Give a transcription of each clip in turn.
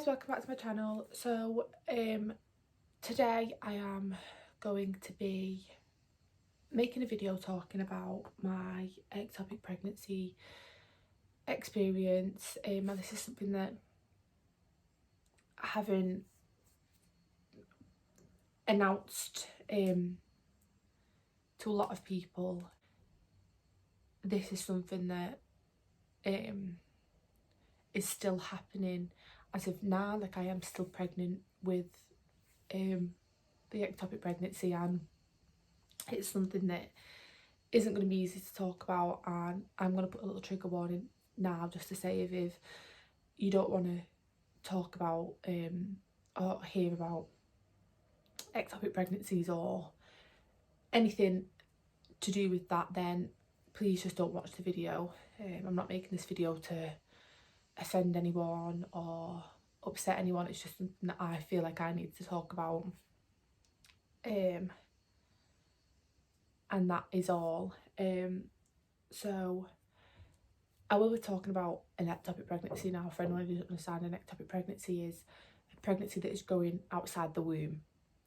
guys, welcome back to my channel. So today I am going to be making a video talking about my ectopic pregnancy experience, and this is something that I haven't announced to a lot of people. This is something that is still happening as of now. Like, I am still pregnant with the ectopic pregnancy, and it's something that isn't going to be easy to talk about, and I'm going to put a little trigger warning now just to say if you don't want to talk about or hear about ectopic pregnancies or anything to do with that, then please just don't watch the video. I'm not making this video to offend anyone or upset anyone. It's just something that I feel like I need to talk about, and that is all. So I will be talking about an ectopic pregnancy now. For anyone who doesn't understand, an ectopic pregnancy is a pregnancy that is growing outside the womb.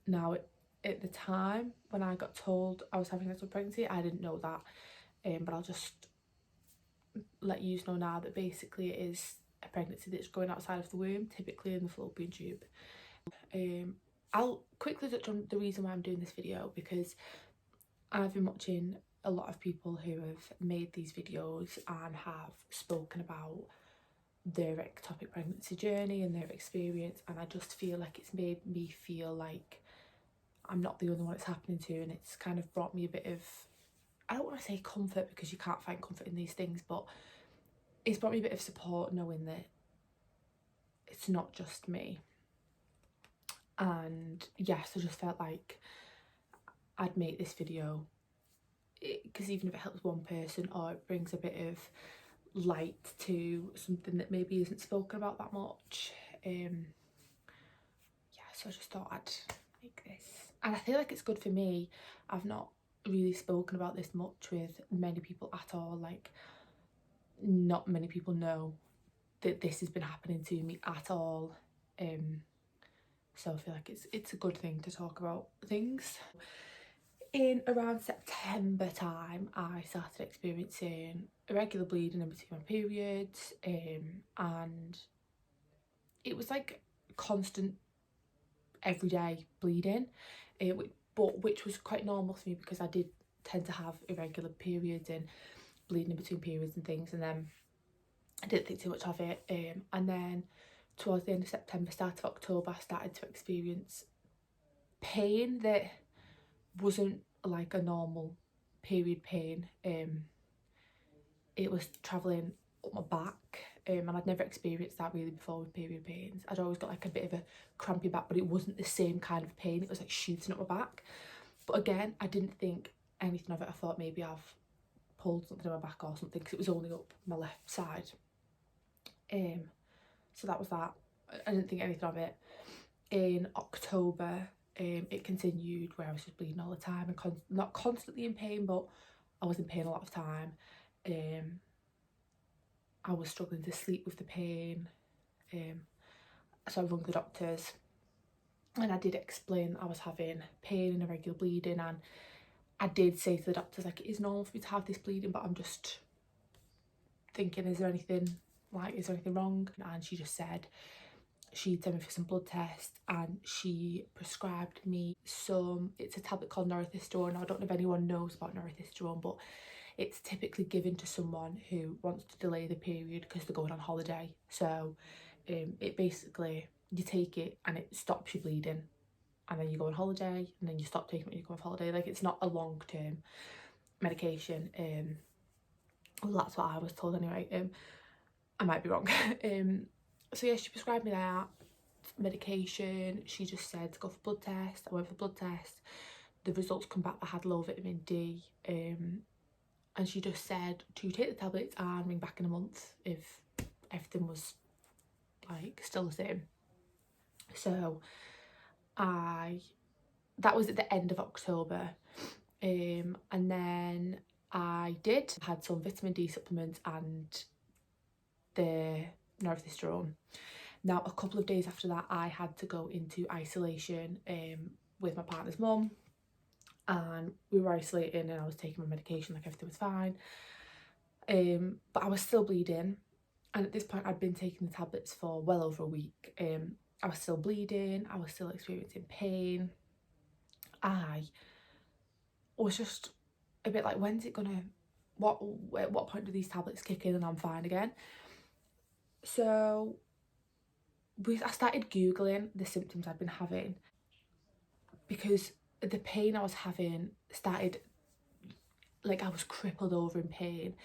Now, at the time when I got told I was having an ectopic pregnancy, I didn't know that, but I'll just let you know now that basically it is a pregnancy that's growing outside of the womb, typically in the fallopian tube. I'll quickly touch on the reason why I'm doing this video, because I've been watching a lot of people who have made these videos and have spoken about their ectopic pregnancy journey and their experience, and I just feel like it's made me feel like I'm not the only one it's happening to, and it's kind of brought me a bit of, I don't want to say comfort because you can't find comfort in these things, but it's brought me a bit of support knowing that it's not just me. And yes, I just felt like I'd make this video because even if it helps one person or it brings a bit of light to something that maybe isn't spoken about that much, yeah, so I just thought I'd make this, and I feel like it's good for me. I've not really spoken about this much with many people at all. Like, not many people know that this has been happening to me at all, so I feel like it's a good thing to talk about things. In around September time, I started experiencing irregular bleeding in between my periods, and it was like constant everyday bleeding, but which was quite normal for me because I did tend to have irregular periods and bleeding in between periods and things, and then I didn't think too much of it, and then towards the end of September, start of October, I started to experience pain that wasn't like a normal period pain. It was travelling up my back, and I'd never experienced that really before with period pains. I'd always got like a bit of a crampy back, but it wasn't the same kind of pain. It was like shooting up my back, but again, I didn't think anything of it. I thought maybe I've pulled something in my back or something, because it was only up my left side. So that was that. I didn't think anything of it. In October, it continued where I was just bleeding all the time and not constantly in pain, but I was in pain a lot of time. I was struggling to sleep with the pain, so I rang the doctors and I did explain that I was having pain and irregular bleeding, and I did say to the doctors, like, it is normal for me to have this bleeding, but I'm just thinking, is there anything wrong? And she just said she'd send me for some blood tests, and she prescribed me it's a tablet called norethistron. I don't know if anyone knows about norethistron, but it's typically given to someone who wants to delay the period because they're going on holiday. So it basically, you take it and it stops your bleeding, and then you go on holiday, and then you stop taking it when you go on holiday. Like, it's not a long-term medication. Well, that's what I was told anyway. I might be wrong. So yeah, she prescribed me that medication. She just said to go for blood test. I went for blood test. The results come back, I had low vitamin D, and she just said to take the tablets and ring back in a month if everything was like still the same. So that was at the end of October, and then I had some vitamin D supplements and the norethistron, Now, a couple of days after that, I had to go into isolation with my partner's mum, and we were isolating and I was taking my medication, like everything was fine. But I was still bleeding, and at this point I'd been taking the tablets for well over a week. I was still bleeding, I was still experiencing pain. I was just a bit like, when's it gonna, at what point do these tablets kick in and I'm fine again? So I started Googling the symptoms I'd been having, because the pain I was having started, like I was crippled over in pain.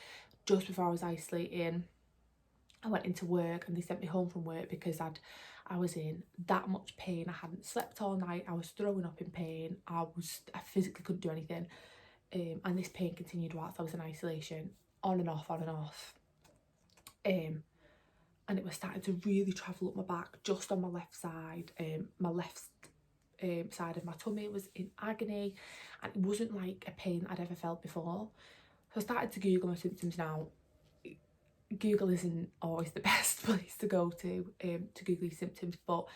Just before I was isolating, I went into work and they sent me home from work because I was in that much pain. I hadn't slept all night, I was throwing up in pain, I physically couldn't do anything. And this pain continued whilst I was in isolation, on and off, on and off. And it was starting to really travel up my back, just on my left side. My left side of my tummy was in agony, and it wasn't like a pain I'd ever felt before. So I started to Google my symptoms. Now, Google isn't always the best place to go to Google your symptoms, but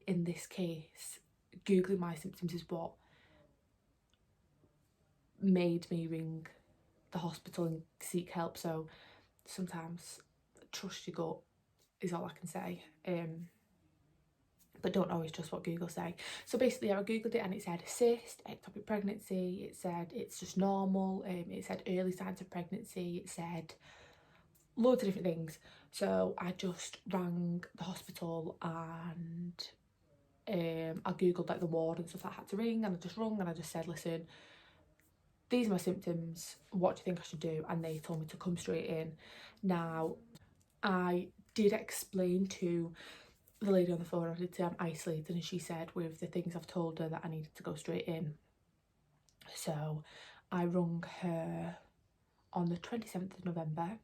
in this case, Googling my symptoms is what made me ring the hospital and seek help. So sometimes trust your gut is all I can say, but don't always trust what Google say. So basically, I googled it and it said cyst, ectopic pregnancy, it said it's just normal, it said early signs of pregnancy, it said loads of different things. So I just rang the hospital and I googled like the ward and stuff that I had to ring, and I just rung and I just said, listen, these are my symptoms, what do you think I should do? And they told me to come straight in. Now, I did explain to the lady on the phone, I did say I'm isolated, and she said with the things I've told her that I needed to go straight in. So I rung her on the 27th of November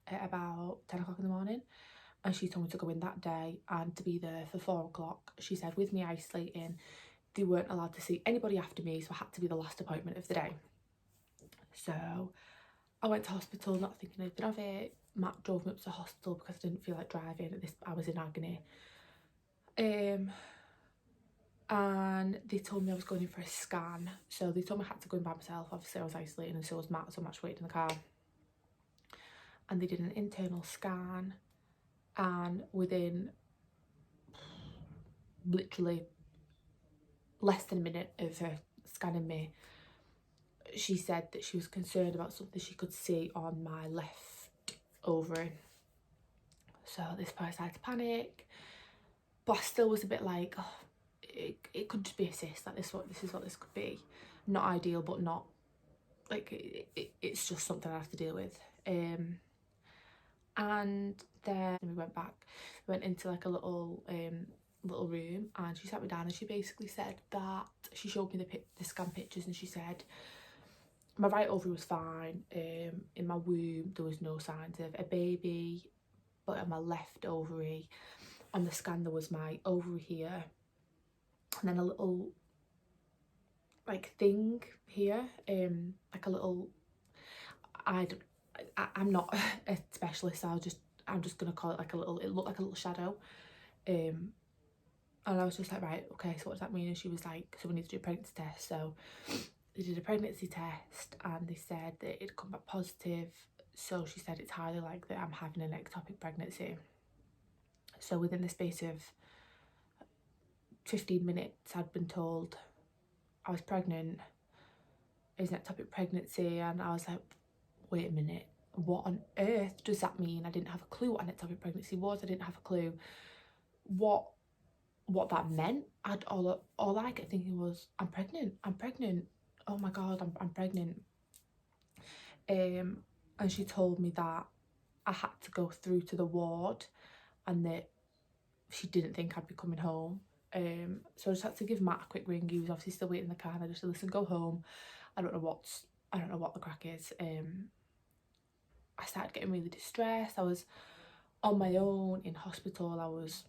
at about 10 o'clock in the morning, and she told me to go in that day and to be there for 4 o'clock. She said with me isolating, they weren't allowed to see anybody after me, so I had to be the last appointment of the day. So I went to hospital not thinking anything of it. Matt drove me up to the hospital because I didn't feel like driving. I was in agony. And they told me I was going in for a scan. So they told me I had to go in by myself. Obviously I was isolating and so was Matt, so Matt waited in the car. And they did an internal scan, and within literally less than a minute of her scanning me, she said that she was concerned about something she could see on my left ovary. So this point I started to panic, but I still was a bit like, oh, it could just be a cyst, like this is what this could be. Not ideal, but not like it's just something I have to deal with. And then we went into like a little room, and she sat me down and she basically said that she showed me the scan pictures, and she said my right ovary was fine, in my womb there was no signs of a baby, but on my left ovary on the scan there was my ovary here, and then a little like thing here, like a little, I'm not a specialist, so I'm just gonna call it like a little, it looked like a little shadow. And I was just like, right, okay, so what does that mean? And she was like, so we need to do a pregnancy test. So they did a pregnancy test and they said that it'd come back positive. So she said it's highly likely I'm having an ectopic pregnancy. So within the space of 15 minutes, I'd been told I was pregnant, it's an ectopic pregnancy, and I was like, wait a minute, what on earth does that mean? I didn't have a clue what an ectopic pregnancy was. I didn't have a clue what that meant. All I kept thinking was, I'm pregnant, oh my god, I'm pregnant. And she told me that I had to go through to the ward and that she didn't think I'd be coming home. So I just had to give Matt a quick ring. He was obviously still waiting in the car, and I just said, listen, go home, I don't know what the crack is. I started getting really distressed. I was on my own in hospital. I was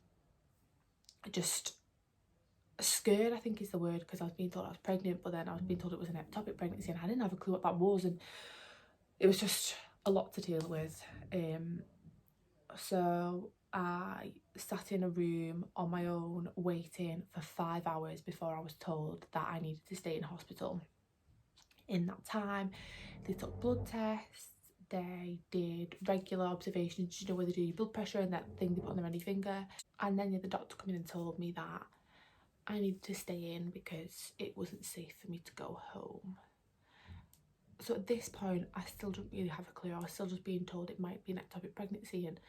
just scared, I think is the word, because I was being told I was pregnant, but then I was being told it was an ectopic pregnancy, and I didn't have a clue what that was, and it was just a lot to deal with. So I sat in a room on my own waiting for 5 hours before I was told that I needed to stay in hospital. In that time, they took blood tests, they did regular observations, you know, where they do your blood pressure and that thing they put on their finger. And then the doctor came in and told me that I needed to stay in because it wasn't safe for me to go home. So at this point, I still don't really have a clue. I was still just being told it might be an ectopic pregnancy, and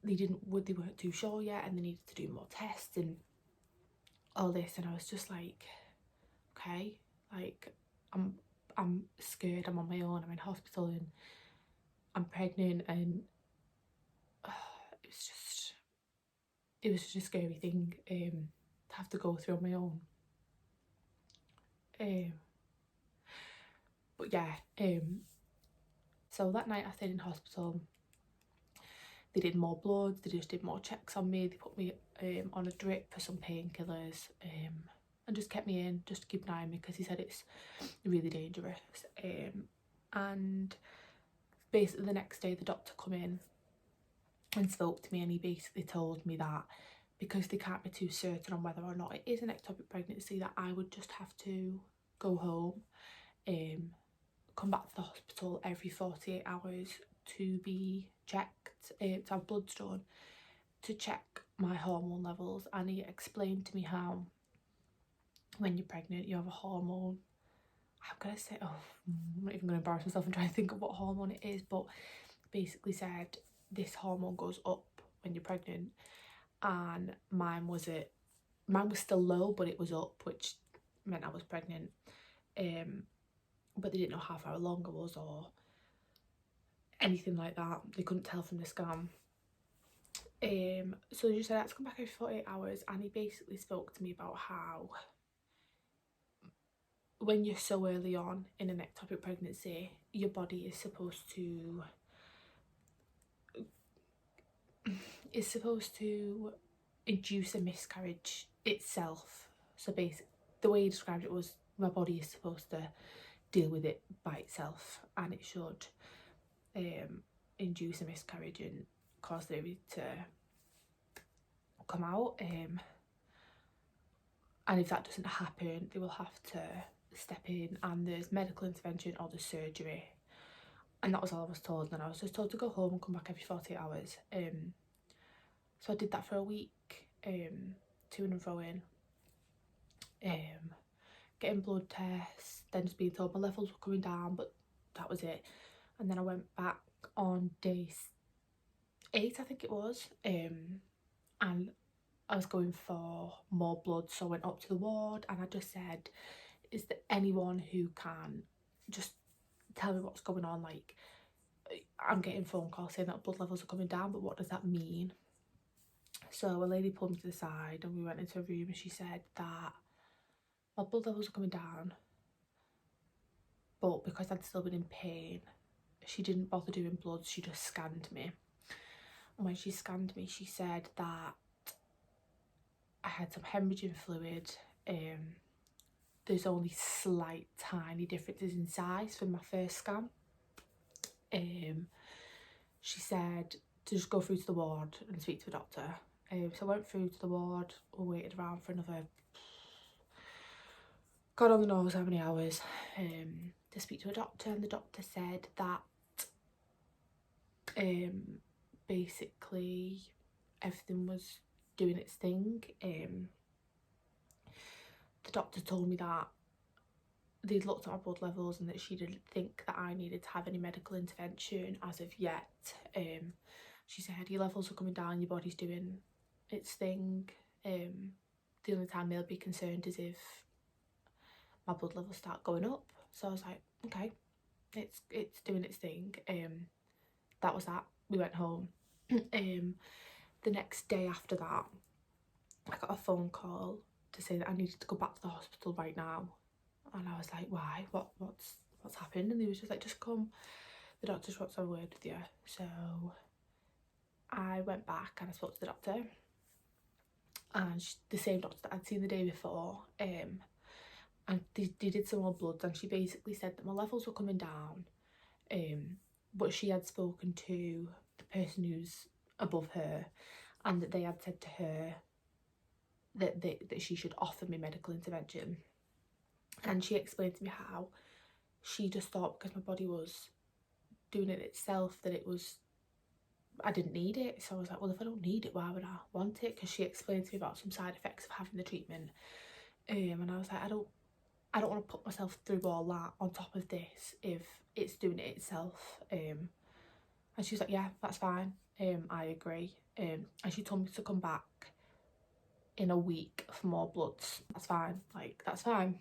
they weren't too sure yet, and they needed to do more tests and all this. And I was just like, okay, like I'm scared. I'm on my own. I'm in hospital and I'm pregnant, and it was just a scary thing to have to go through on my own. But yeah, so that night I stayed in hospital. They did more bloods, they just did more checks on me, they put me on a drip for some painkillers, and just kept me in just to keep an eye on me because he said it's really dangerous. And basically the next day the doctor come in and spoke to me, and he basically told me that because they can't be too certain on whether or not it is an ectopic pregnancy, that I would just have to go home, come back to the hospital every 48 hours to be checked, to have bloods done, to check my hormone levels. And he explained to me how when you're pregnant you have a hormone, I'm gonna say, oh, I'm not even gonna embarrass myself and try to think of what hormone it is, but basically said this hormone goes up when you're pregnant, and mine was still low, but it was up, which meant I was pregnant. But they didn't know how far along I was or anything like that. They couldn't tell from the scan. So they just said I had to come back every 48 hours, and he basically spoke to me about how when you're so early on in an ectopic pregnancy, your body is supposed to induce a miscarriage itself. So basically the way he described it was my body is supposed to deal with it by itself, and it should induce a miscarriage and cause the baby to come out, and if that doesn't happen they will have to step in, and there's medical intervention or the surgery. And that was all I was told. And I was just told to go home and come back every 48 hours. So I did that for a week, to and fro in, getting blood tests, then just being told my levels were coming down, but that was it. And then I went back on day 8, I think it was, and I was going for more blood, so I went up to the ward and I just said, is there anyone who can just tell me what's going on? Like, I'm getting phone calls saying that blood levels are coming down, but what does that mean? So a lady pulled me to the side and we went into a room, and she said that my blood levels are coming down, but because I'd still been in pain, she didn't bother doing bloods, she just scanned me. And when she scanned me, she said that I had some hemorrhaging fluid. There's only slight tiny differences in size from my first scan. She said to just go through to the ward and speak to a doctor. So I went through to the ward, or waited around for another, God only knows how many hours, to speak to a doctor, and the doctor said that basically everything was doing its thing. The doctor told me that they'd looked at my blood levels and that she didn't think that I needed to have any medical intervention as of yet. She said your levels are coming down, your body's doing its thing. The only time they'll be concerned is if my blood levels start going up. So I was like, okay, it's doing its thing. That was that. We went home. The next day after that, I got a phone call to say that I needed to go back to the hospital right now. And I was like, why? What's happened? And he was just like, just come. The doctor just wants to have a word with you. So I went back and I spoke to the doctor. And the same doctor that I'd seen the day before. And they did some more bloods, and she basically said that my levels were coming down. But she had spoken to the person who's above her, and that they had said to her that she should offer me medical intervention. And she explained to me how she just thought because my body was doing it itself that I didn't need it. So I was like, well, if I don't need it, why would I want it? Because she explained to me about some side effects of having the treatment, and I was like, I don't want to put myself through all that on top of this if it's doing it itself. And she was like, yeah, that's fine. I agree. And she told me to come back in a week for more bloods. That's fine. Like, that's fine.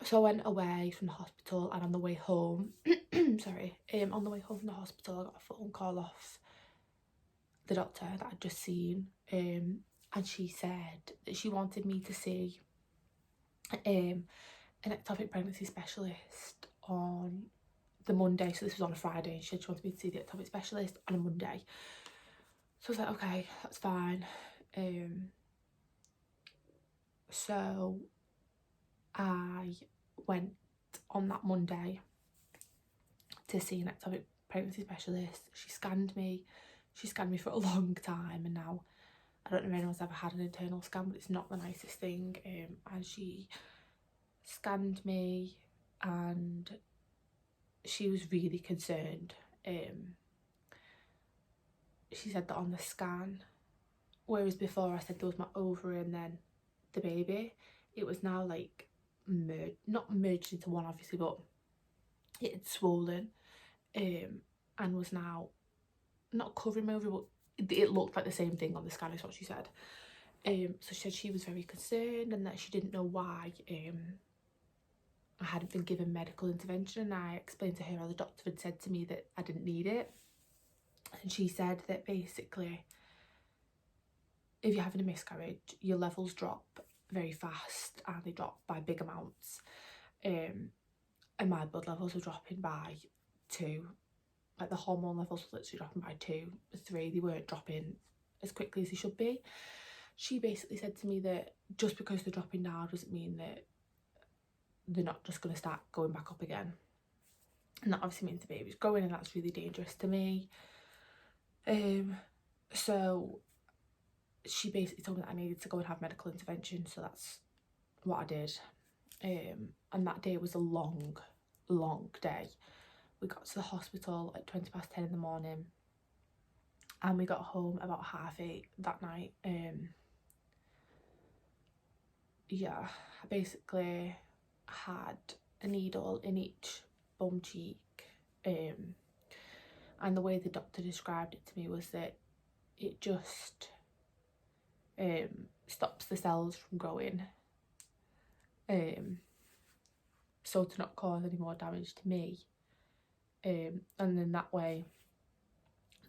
So I went away from the hospital, and on the way home, sorry, on the way home from the hospital, I got a phone call off the doctor that I'd just seen, and she said that she wanted me to see an ectopic pregnancy specialist on the Monday. So this was on a Friday, and she said she wanted me to see the ectopic specialist on a Monday. So I was like, okay, that's fine. So I went on that Monday to see an ectopic pregnancy specialist. She scanned me for a long time, and now I don't know if anyone's ever had an internal scan, but it's not the nicest thing. And she scanned me, and she was really concerned. She said that on the scan, whereas before I said there was my ovary and then the baby, it was now like not merged into one obviously, but it had swollen, and was now not covering my ovary, but it looked like the same thing on the scan is what she said. So she said she was very concerned and that she didn't know why I hadn't been given medical intervention. And I explained to her how the doctor had said to me that I didn't need it, and she said that basically if you're having a miscarriage, your levels drop very fast, and they drop by big amounts, and my blood levels were dropping by 2, like the hormone levels were literally dropping by 2, 3. They weren't dropping as quickly as they should be. She basically said to me that just because they're dropping now doesn't mean that they're not just going to start going back up again, and that obviously means the baby's growing, and that's really dangerous to me. So she basically told me that I needed to go and have medical intervention, so that's what I did. And that day was a long day. We got to the hospital at 10:20 in the morning, and we got home about 8:30 that night. Yeah, I basically had a needle in each bum cheek, and the way the doctor described it to me was that it just stops the cells from growing, so to not cause any more damage to me, and then that way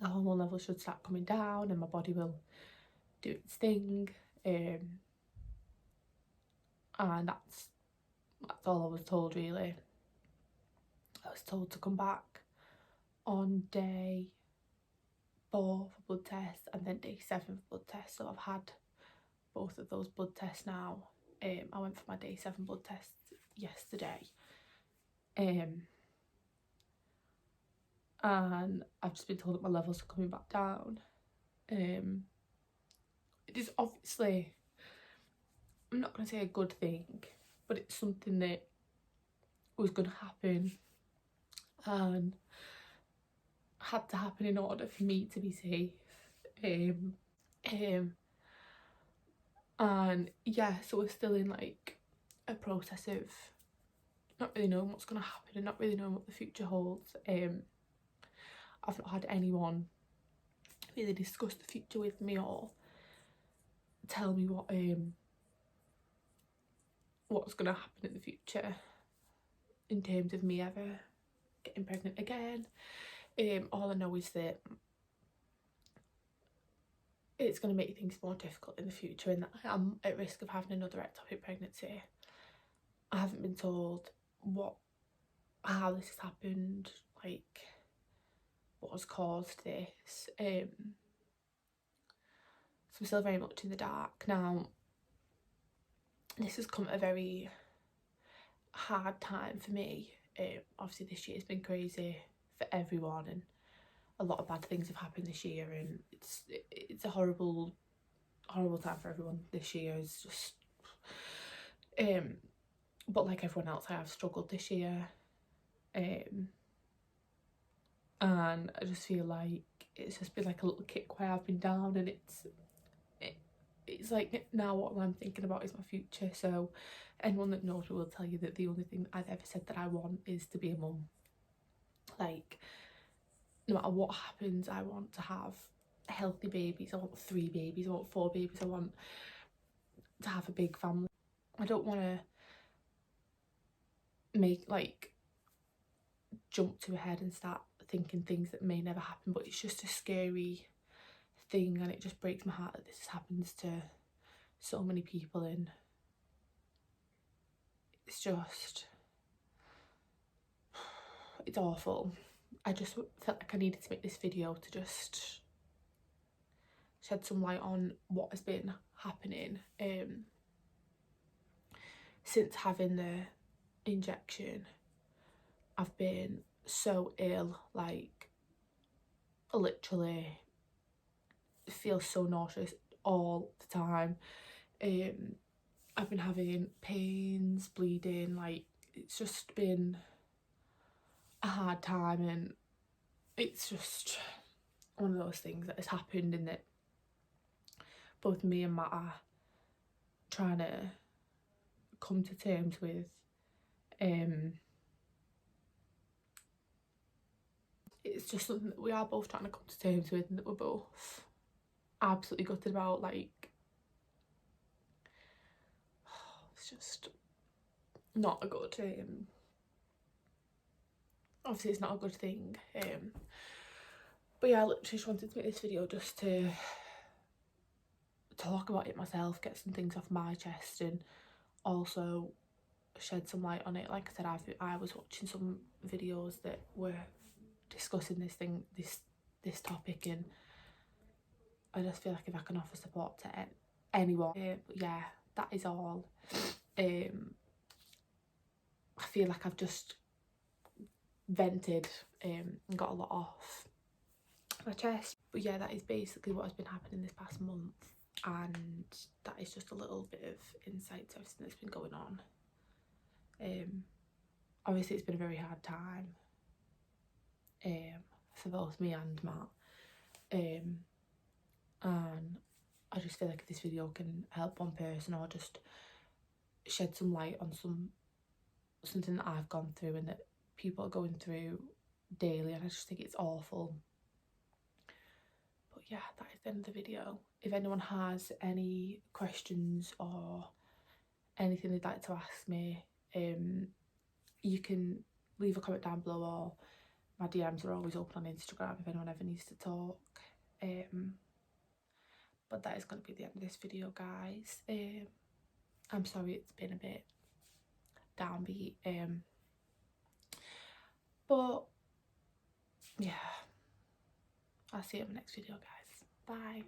the hormone levels should start coming down and my body will do its thing, and that's all I was told really. I was told to come back on day 4 for blood tests and then day 7 for blood tests. So I've had both of those blood tests now. I went for my day 7 blood test yesterday, and I've just been told that my levels are coming back down. It is obviously, I'm not going to say a good thing, but it's something that was going to happen and had to happen in order for me to be safe. And yeah, so we're still in like a process of not really knowing what's going to happen and not really knowing what the future holds. I've not had anyone really discuss the future with me or tell me what's going to happen in the future in terms of me ever getting pregnant again. All I know is that it's going to make things more difficult in the future, and that I am at risk of having another ectopic pregnancy. I haven't been told how this has happened, like what has caused this. So I'm still very much in the dark. Now, this has come at a very hard time for me. Obviously this year has been crazy for everyone, and a lot of bad things have happened this year, and it's a horrible time for everyone this year. It's just but like everyone else, I have struggled this year, and I just feel like it's just been like a little kick where I've been down, and it's like now what I'm thinking about is my future. So anyone that knows me will tell you that the only thing I've ever said that I want is to be a mum. Like, no matter what happens, I want to have healthy babies. I want 3 babies, I want 4 babies, I want to have a big family. I don't want to make like jump to ahead and start thinking things that may never happen, but it's just a scary thing, and it just breaks my heart that this happens to so many people, and it's just, it's awful. I just felt like I needed to make this video to just shed some light on what has been happening since having the injection. I've been so ill, like literally feel so nauseous all the time. I've been having pains, bleeding, like it's just been a hard time, and it's just one of those things that has happened, and that both me and Matt are trying to come to terms with. It's just something that we are both trying to come to terms with, and that we're both absolutely gutted about. Like, it's just not a good obviously it's not a good thing, but yeah, I literally just wanted to make this video just to talk about it myself, get some things off my chest, and also shed some light on it. Like I said, I was watching some videos that were discussing this topic, and I just feel like if I can offer support to anyone, but yeah, that is all. I feel like I've just vented and got a lot off my chest, but yeah, that is basically what has been happening this past month, and that is just a little bit of insight to everything that's been going on. Obviously it's been a very hard time for both me and Matt, and I just feel like if this video can help one person, or just shed some light on something that I've gone through and that people are going through daily, and I just think it's awful. But yeah, that is the end of the video. If anyone has any questions or anything they'd like to ask me, you can leave a comment down below, or my DMs are always open on Instagram if anyone ever needs to talk. But that is going to be the end of this video, guys. I'm sorry it's been a bit downbeat, but yeah, I'll see you in my next video, guys. Bye.